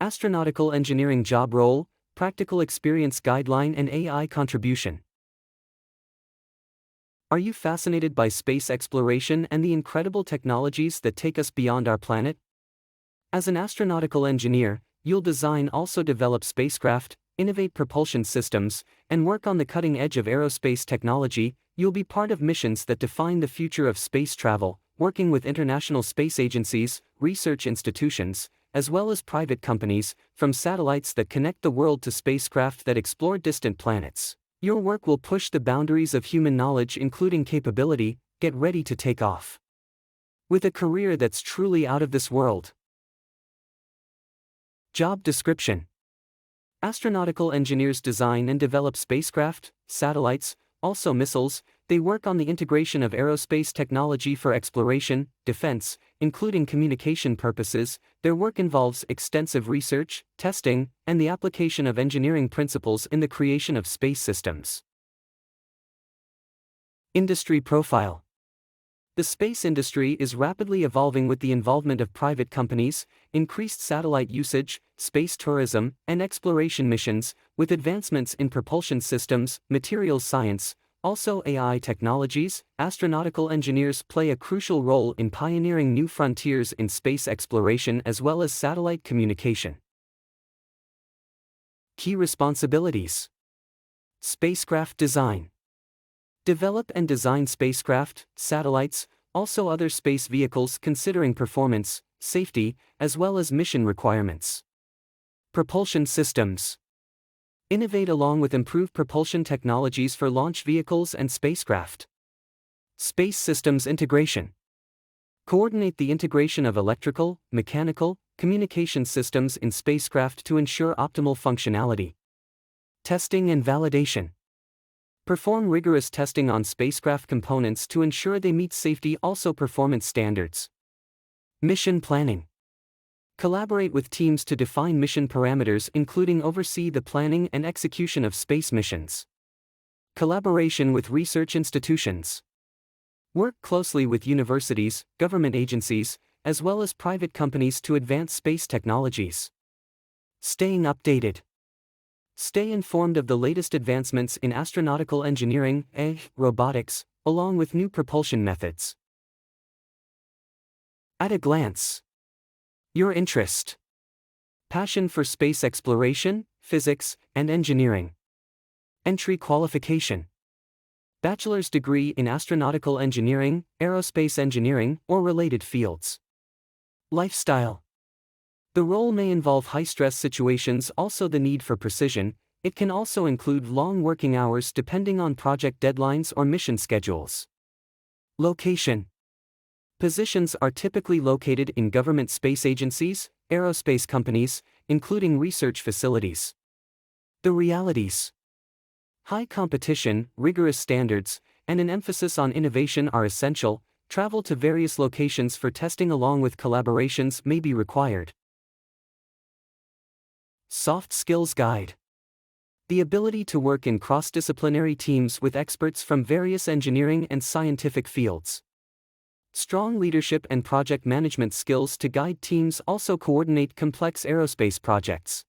Astronautical Engineering Job Role, Practical Experience Guideline and AI Contribution. Are you fascinated by space exploration and the incredible technologies that take us beyond our planet? As an astronautical engineer, you'll design also develop spacecraft, innovate propulsion systems, and work on the cutting edge of aerospace technology. You'll be part of missions that define the future of space travel, working with international space agencies, research institutions, as well as private companies, from satellites that connect the world to spacecraft that explore distant planets. Your work will push the boundaries of human knowledge, including capability. Get ready to take off with a career that's truly out of this world. Job description: Astronautical engineers design and develop spacecraft, satellites, also missiles. They work on the integration of aerospace technology for exploration, defense, including communication purposes. Their work involves extensive research, testing, and the application of engineering principles in the creation of space systems. Industry profile: the space industry is rapidly evolving with the involvement of private companies, increased satellite usage, space tourism, and exploration missions, with advancements in propulsion systems, materials science, also AI technologies. Astronautical engineers play a crucial role in pioneering new frontiers in space exploration as well as satellite communication. Key responsibilities: spacecraft design. Develop and design spacecraft, satellites, also other space vehicles considering performance, safety, as well as mission requirements. Propulsion systems. Innovate along with improved propulsion technologies for launch vehicles and spacecraft. Space systems integration. Coordinate the integration of electrical, mechanical, communication systems in spacecraft to ensure optimal functionality. Testing and validation. Perform rigorous testing on spacecraft components to ensure they meet safety, also performance standards. Mission planning. Collaborate with teams to define mission parameters, including oversee the planning and execution of space missions. Collaboration with research institutions. Work closely with universities, government agencies, as well as private companies to advance space technologies. Staying updated. Stay informed of the latest advancements in astronautical engineering and robotics, along with new propulsion methods. At a glance: your interest, passion for space exploration, physics, and engineering. Entry qualification: bachelor's degree in astronautical engineering, aerospace engineering, or related fields. Lifestyle: the role may involve high-stress situations, also the need for precision. It can also include long working hours depending on project deadlines or mission schedules. Location: positions are typically located in government space agencies, aerospace companies, including research facilities. The realities: high competition, rigorous standards, and an emphasis on innovation are essential. Travel to various locations for testing along with collaborations may be required. Soft Skills Guide: the ability to work in cross-disciplinary teams with experts from various engineering and scientific fields. Strong leadership and project management skills to guide teams, also coordinate complex aerospace projects.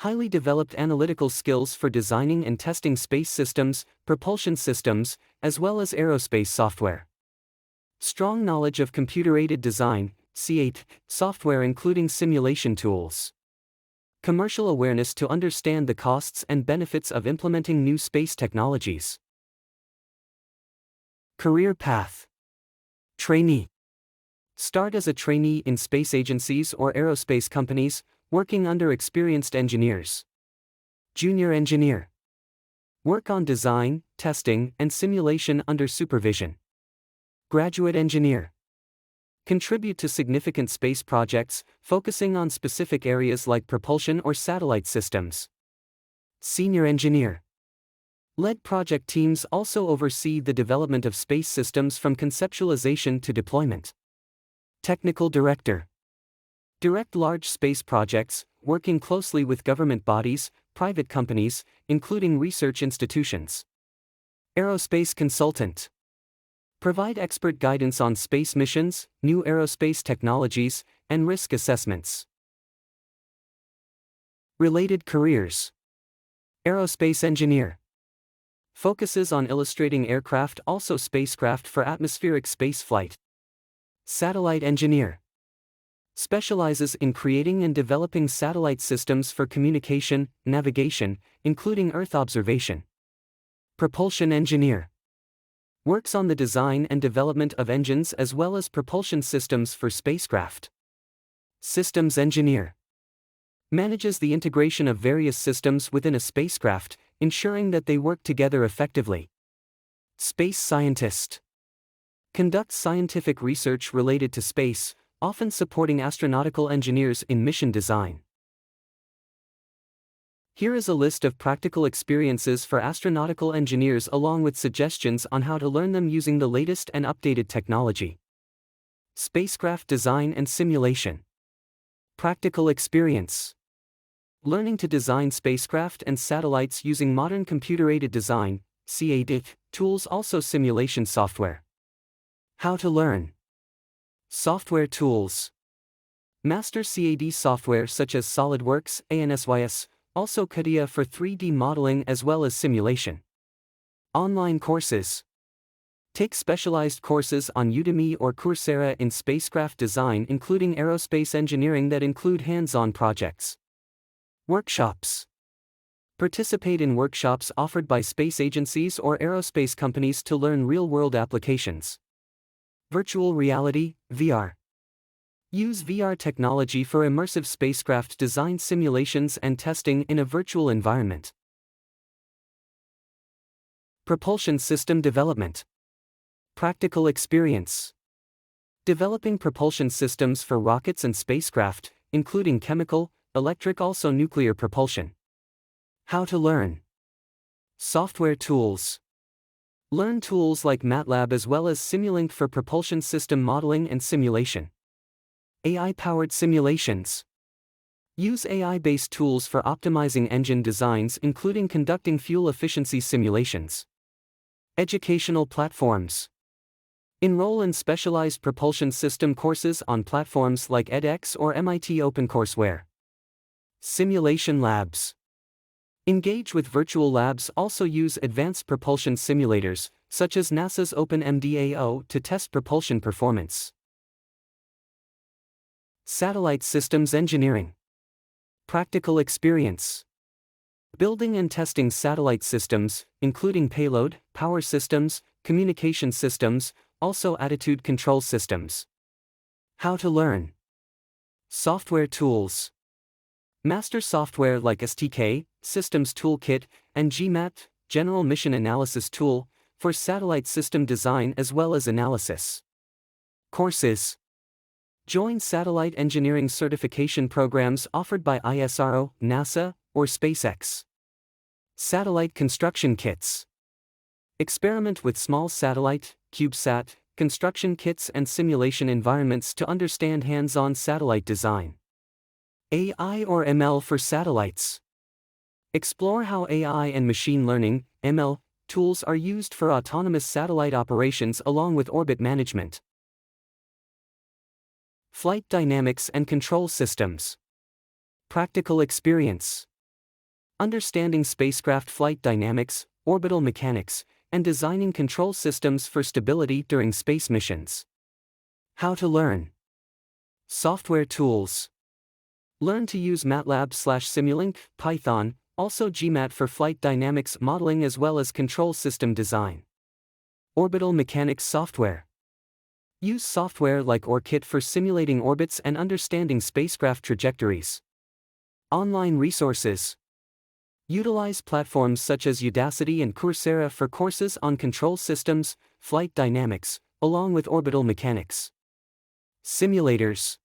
Highly developed analytical skills for designing and testing space systems, propulsion systems, as well as aerospace software. Strong knowledge of computer-aided design, C8, software including simulation tools. Commercial awareness to understand the costs and benefits of implementing new space technologies. Career path: trainee. Start as a trainee in space agencies or aerospace companies, working under experienced engineers. Junior engineer. Work on design, testing, and simulation under supervision. Graduate engineer. Contribute to significant space projects, focusing on specific areas like propulsion or satellite systems. Senior engineer. Led project teams, also oversee the development of space systems from conceptualization to deployment. Technical director. Direct large space projects, working closely with government bodies, private companies, including research institutions. Aerospace consultant. Provide expert guidance on space missions, new aerospace technologies, and risk assessments. Related careers. Aerospace engineer. Focuses on illustrating aircraft, also spacecraft for atmospheric spaceflight. Satellite engineer. Specializes in creating and developing satellite systems for communication, navigation, including Earth observation. Propulsion engineer. Works on the design and development of engines as well as propulsion systems for spacecraft. Systems engineer. Manages the integration of various systems within a spacecraft, ensuring that they work together effectively. Space scientist. Conducts scientific research related to space, often supporting astronautical engineers in mission design. Here is a list of practical experiences for astronautical engineers along with suggestions on how to learn them using the latest and updated technology. Spacecraft design and simulation. Practical experience. Learning to design spacecraft and satellites using modern computer-aided design, CAD, tools, also simulation software. How to learn. Software tools. Master CAD software such as SolidWorks, ANSYS, also CATIA for 3D modeling as well as simulation. Online courses. Take specialized courses on Udemy or Coursera in spacecraft design, including aerospace engineering, that include hands-on projects. Workshops. Participate in workshops offered by space agencies or aerospace companies to learn real-world applications. Virtual reality, VR. Use VR technology for immersive spacecraft design simulations and testing in a virtual environment. Propulsion system development. Practical experience. Developing propulsion systems for rockets and spacecraft, including chemical, electric, also nuclear propulsion. How to learn. Software tools. Learn tools like MATLAB as well as Simulink for propulsion system modeling and simulation. AI-powered simulations. Use AI-based tools for optimizing engine designs, including conducting fuel efficiency simulations. Educational platforms. Enroll in specialized propulsion system courses on platforms like edX or MIT OpenCourseWare. Simulation labs. Engage with virtual labs, also use advanced propulsion simulators, such as NASA's OpenMDAO, to test propulsion performance. Satellite systems engineering. Practical experience. Building and testing satellite systems, including payload, power systems, communication systems, also attitude control systems. How to learn. Software tools. Master software like STK, Systems Toolkit, and GMAT, General Mission Analysis Tool, for satellite system design as well as analysis. Courses. Join satellite engineering certification programs offered by ISRO, NASA, or SpaceX. Satellite construction kits. Experiment with small satellite, CubeSat, construction kits and simulation environments to understand hands-on satellite design. AI or ML for satellites. Explore how AI and machine learning, ML, tools are used for autonomous satellite operations along with orbit management. Flight dynamics and control systems. Practical experience. Understanding spacecraft flight dynamics, orbital mechanics, and designing control systems for stability during space missions. How to learn. Software tools. Learn to use MATLAB/Simulink, Python, also GMAT for flight dynamics modeling as well as control system design. Orbital mechanics software. Use software like ORCID for simulating orbits and understanding spacecraft trajectories. Online resources. Utilize platforms such as Udacity and Coursera for courses on control systems, flight dynamics, along with orbital mechanics. Simulators.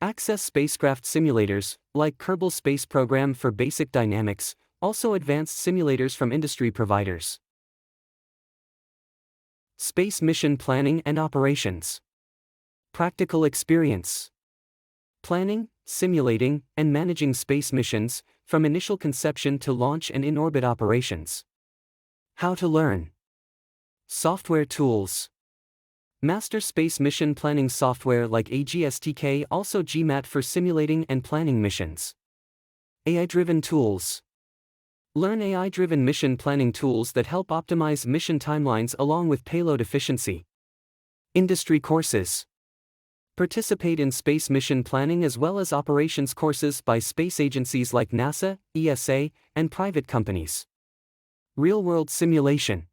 Access spacecraft simulators, like Kerbal Space Program for basic dynamics, also advanced simulators from industry providers. Space mission planning and operations. Practical experience. Planning, simulating, and managing space missions, from initial conception to launch and in-orbit operations. How to learn. Software tools. Master space mission planning software like AGSTK, also GMAT for simulating and planning missions. AI-driven tools. Learn AI-driven mission planning tools that help optimize mission timelines along with payload efficiency. Industry courses. Participate in space mission planning as well as operations courses by space agencies like NASA, ESA, and private companies. Real-world simulation.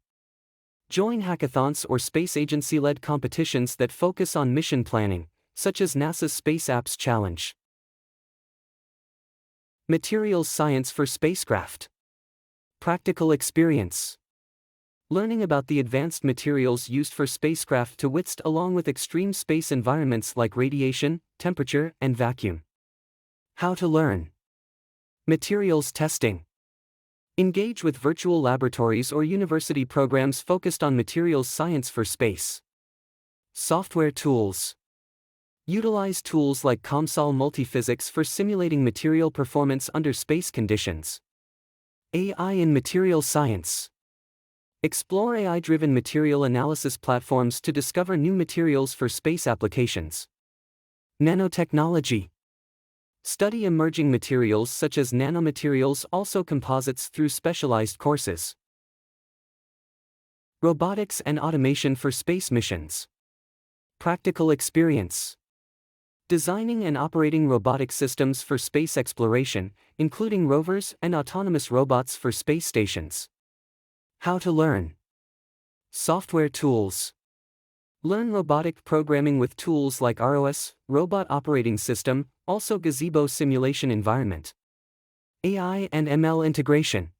Join hackathons or space agency-led competitions that focus on mission planning, such as NASA's Space Apps Challenge. Materials science for spacecraft. Practical experience. Learning about the advanced materials used for spacecraft to withstand along with extreme space environments like radiation, temperature, and vacuum. How to learn. Materials testing. Engage with virtual laboratories or university programs focused on materials science for space. Software tools. Utilize tools like COMSOL Multiphysics for simulating material performance under space conditions. AI in material science. Explore AI-driven material analysis platforms to discover new materials for space applications. Nanotechnology. Study emerging materials such as nanomaterials, also composites through specialized courses. Robotics and automation for space missions. Practical experience. Designing and operating robotic systems for space exploration, including rovers and autonomous robots for space stations. How to learn. Software tools. Learn robotic programming with tools like ROS, Robot Operating System, also Gazebo Simulation Environment. AI and ML integration.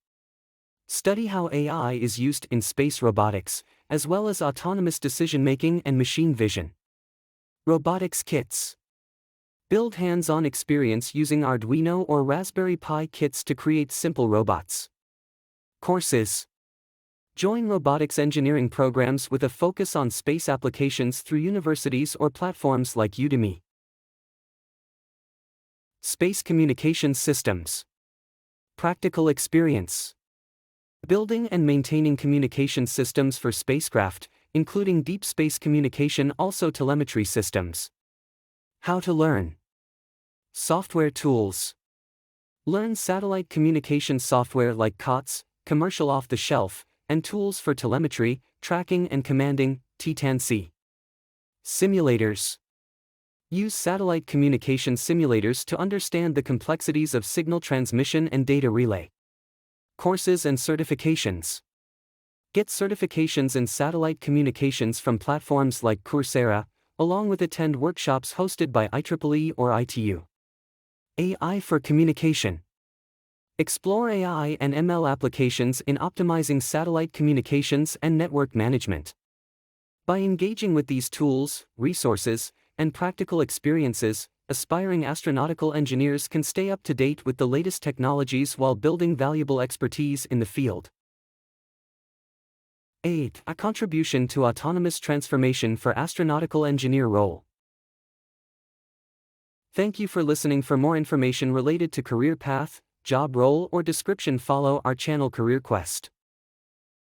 Study how AI is used in space robotics, as well as autonomous decision-making and machine vision. Robotics kits. Build hands-on experience using Arduino or Raspberry Pi kits to create simple robots. Courses. Join robotics engineering programs with a focus on space applications through universities or platforms like Udemy. Space communication systems. Practical experience. Building and maintaining communication systems for spacecraft, including deep space communication, also telemetry systems. How to learn. Software tools. Learn satellite communication software like COTS, commercial off-the-shelf, and tools for telemetry, tracking and commanding, TTANC. Simulators. Use satellite communication simulators to understand the complexities of signal transmission and data relay. Courses and certifications. Get certifications in satellite communications from platforms like Coursera, along with attend workshops hosted by IEEE or ITU. AI for communication. Explore AI and ML applications in optimizing satellite communications and network management. By engaging with these tools, resources, and practical experiences, aspiring astronautical engineers can stay up to date with the latest technologies while building valuable expertise in the field. 8. A contribution to autonomous transformation for astronautical engineer role. Thank you for listening. For more information related to career path, job role, or description, follow our channel Career Quest.